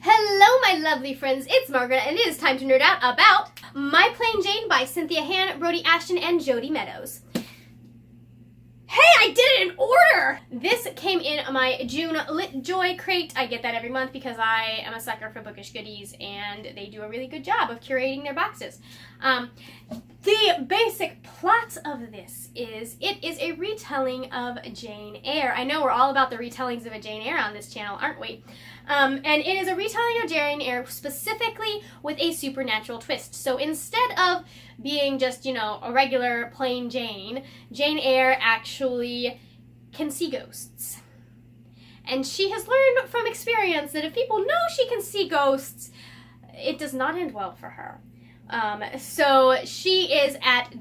Hello, my lovely friends. It's Margaret, and it is time to nerd out about My Plain Jane by Cynthia Han, Brody Ashton, and Jody Meadows. Hey, I did it in order! This came in my June Lit Joy crate. I get that every month because I am a sucker for bookish goodies, and they do a really good job of curating their boxes. The basic plot of this is, it is a retelling of Jane Eyre. I know we're all about the retellings of a Jane Eyre on this channel, aren't we? And it is a retelling of Jane Eyre specifically with a supernatural twist. So instead of being just, a regular plain Jane, Jane Eyre actually can see ghosts. And she has learned from experience that if people know she can see ghosts, it does not end well for her. So she is at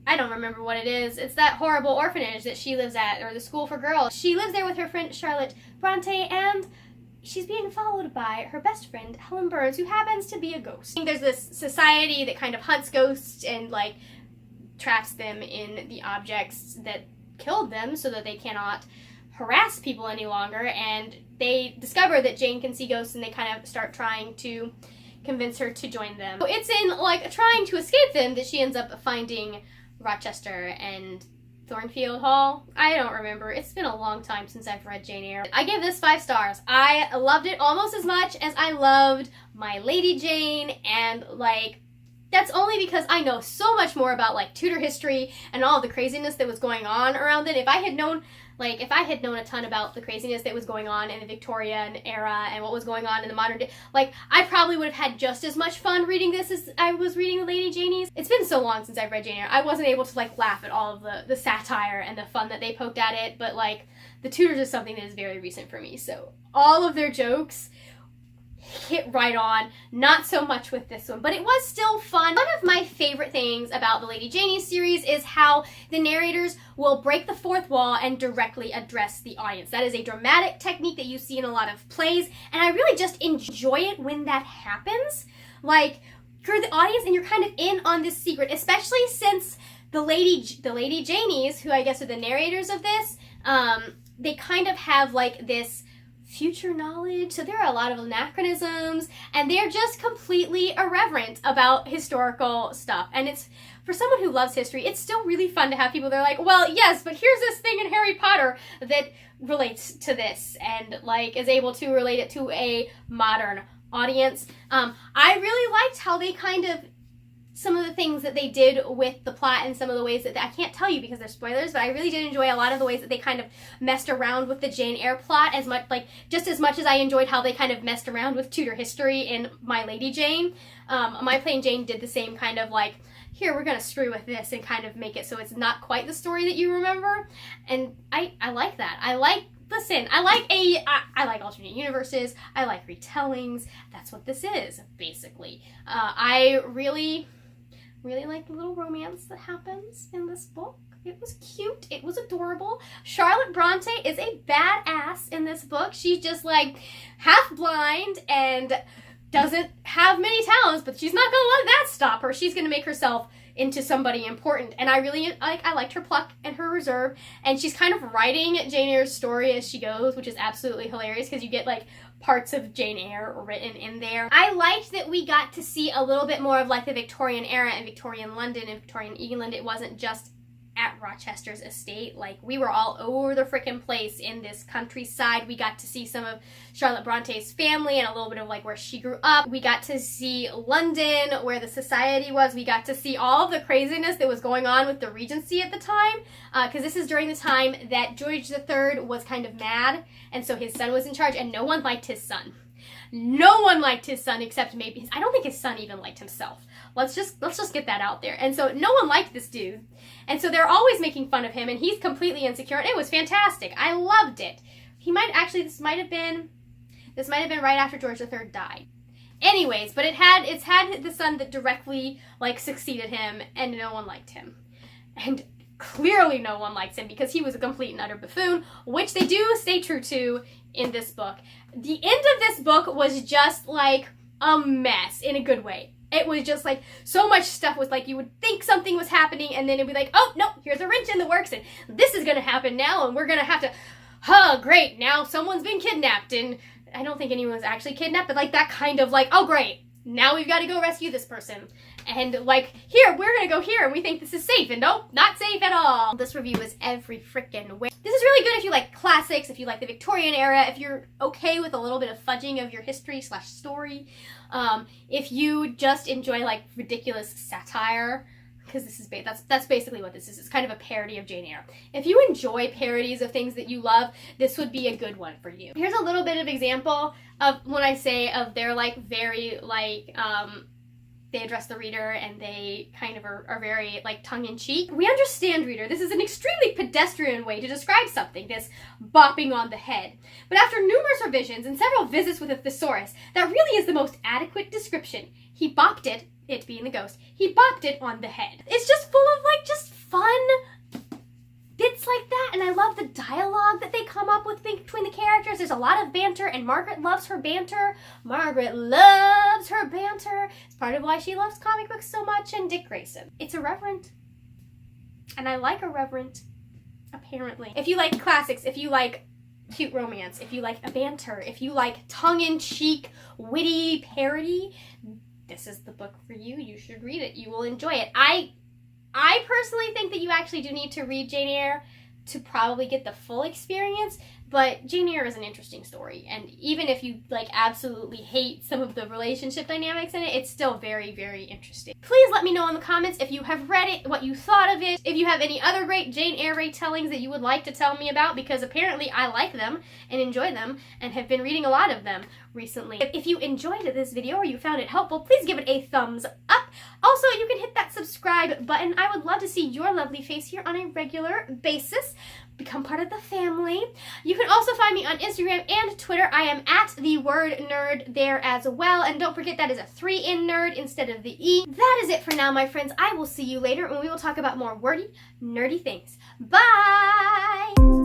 I don't remember what it is. It's that horrible orphanage that she lives at, or the school for girls. She lives there with her friend Charlotte Bronte, and she's being followed by her best friend, Helen Burns, who happens to be a ghost. There's this society that kind of hunts ghosts and, traps them in the objects that killed them so that they cannot harass people any longer, and they discover that Jane can see ghosts, and they kind of start trying to convince her to join them. So it's in, trying to escape them that she ends up finding Rochester and Thornfield Hall. I don't remember. It's been a long time since I've read Jane Eyre. I give this 5 stars. I loved it almost as much as I loved My Lady Jane, and that's only because I know so much more about Tudor history and all the craziness that was going on around it. If I had known a ton about the craziness that was going on in the Victorian era and what was going on in the modern day, I probably would have had just as much fun reading this as I was reading the Lady Janies. It's been so long since I've read Jane Eyre, I wasn't able to laugh at all of the satire and the fun that they poked at it, but the Tudors is something that is very recent for me, so all of their jokes hit right on. Not so much with this one, but it was still fun. One of my favorite things about the Lady Janie series is how the narrators will break the fourth wall and directly address the audience. That is a dramatic technique that you see in a lot of plays, and I really just enjoy it when that happens. You're the audience and you're kind of in on this secret, especially since the Lady Janies, who I guess are the narrators of this, they kind of have this future knowledge, so there are a lot of anachronisms, and they're just completely irreverent about historical stuff. And it's, for someone who loves history, it's still really fun to have people that are well, yes, but here's this thing in Harry Potter that relates to this, and is able to relate it to a modern audience. I really liked how they some of the things that they did with the plot, and some of the ways that I can't tell you because they're spoilers, but I really did enjoy a lot of the ways that they kind of messed around with the Jane Eyre plot, as much just as much as I enjoyed how they kind of messed around with Tudor history in My Lady Jane. My Plain Jane did the same kind of here, we're gonna screw with this and kind of make it so it's not quite the story that you remember, and I like that. I like alternate universes. I like retellings. That's what this is, basically. I really like the little romance that happens in this book. It was cute. It was adorable. Charlotte Bronte is a badass in this book. She's just half blind and doesn't have many talents, but she's not gonna let that stop her. She's gonna make herself into somebody important, and I really I liked her pluck and her reserve, and she's kind of writing Jane Eyre's story as she goes, which is absolutely hilarious because you get parts of Jane Eyre written in there. I liked that we got to see a little bit more of the Victorian era and Victorian London and Victorian England. It wasn't just at Rochester's estate. We were all over the frickin' place in this countryside. We got to see some of Charlotte Bronte's family and a little bit of where she grew up. We got to see London, where the society was. We got to see all of the craziness that was going on with the Regency at the time, because this is during the time that George III was kind of mad, and so his son was in charge, and no one liked his son. No one liked his son except maybe I don't think his son even liked himself. Let's just get that out there. And so no one liked this dude. And so they're always making fun of him, and he's completely insecure. And it was fantastic. I loved it. This might have been right after George III died. Anyways, but it's had the son that directly succeeded him, and no one liked him. And clearly no one likes him because he was a complete and utter buffoon, which they do stay true to in this book. The end of this book was just a mess in a good way. It was just so much stuff was you would think something was happening, and then it'd be oh no, here's a wrench in the works, and this is gonna happen now, and we're gonna have to, great, now someone's been kidnapped, and I don't think anyone was actually kidnapped, but like that kind of like, oh great, now we've got to go rescue this person. And like, here, we're gonna go here and we think this is safe, and nope, not safe at all. This review is every frickin' way. This is really good if you like classics, if you like the Victorian era, if you're okay with a little bit of fudging of your history / story, if you just enjoy like ridiculous satire, because this is that's basically what this is. It's kind of a parody of Jane Eyre. If you enjoy parodies of things that you love, this would be a good one for you. Here's a little bit of example of when I say of their like very like they address the reader and they kind of are very like tongue-in-cheek. We understand, reader, this is an extremely pedestrian way to describe something, this bopping on the head. But after numerous revisions and several visits with a thesaurus, that really is the most adequate description. He bopped it being the ghost, he bopped it on the head. It's just full of like just fun bits like that, and I love the dialogue that they come up with between the characters. There's a lot of banter, and Margaret loves her banter. Margaret loves her banter. It's part of why she loves comic books so much, and Dick Grayson. It's irreverent, and I like irreverent, apparently. If you like classics, if you like cute romance, if you like a banter, if you like tongue-in-cheek, witty parody, this is the book for you. You should read it. You will enjoy it. I personally think that you actually do need to read Jane Eyre to probably get the full experience, but Jane Eyre is an interesting story, and even if you like absolutely hate some of the relationship dynamics in it, it's still very, very interesting. Please let me know in the comments if you have read it, what you thought of it, if you have any other great Jane Eyre retellings that you would like to tell me about, because apparently I like them and enjoy them and have been reading a lot of them recently. If you enjoyed this video or you found it helpful, please give it a thumbs up. Also, you can hit that subscribe button. I would love to see your lovely face here on a regular basis. Become part of the family. You can also find me on Instagram and Twitter. I am at the word nerd there as well. And don't forget that is a 3 in nerd instead of the E. That is it for now, my friends. I will see you later when we will talk about more wordy, nerdy things. Bye!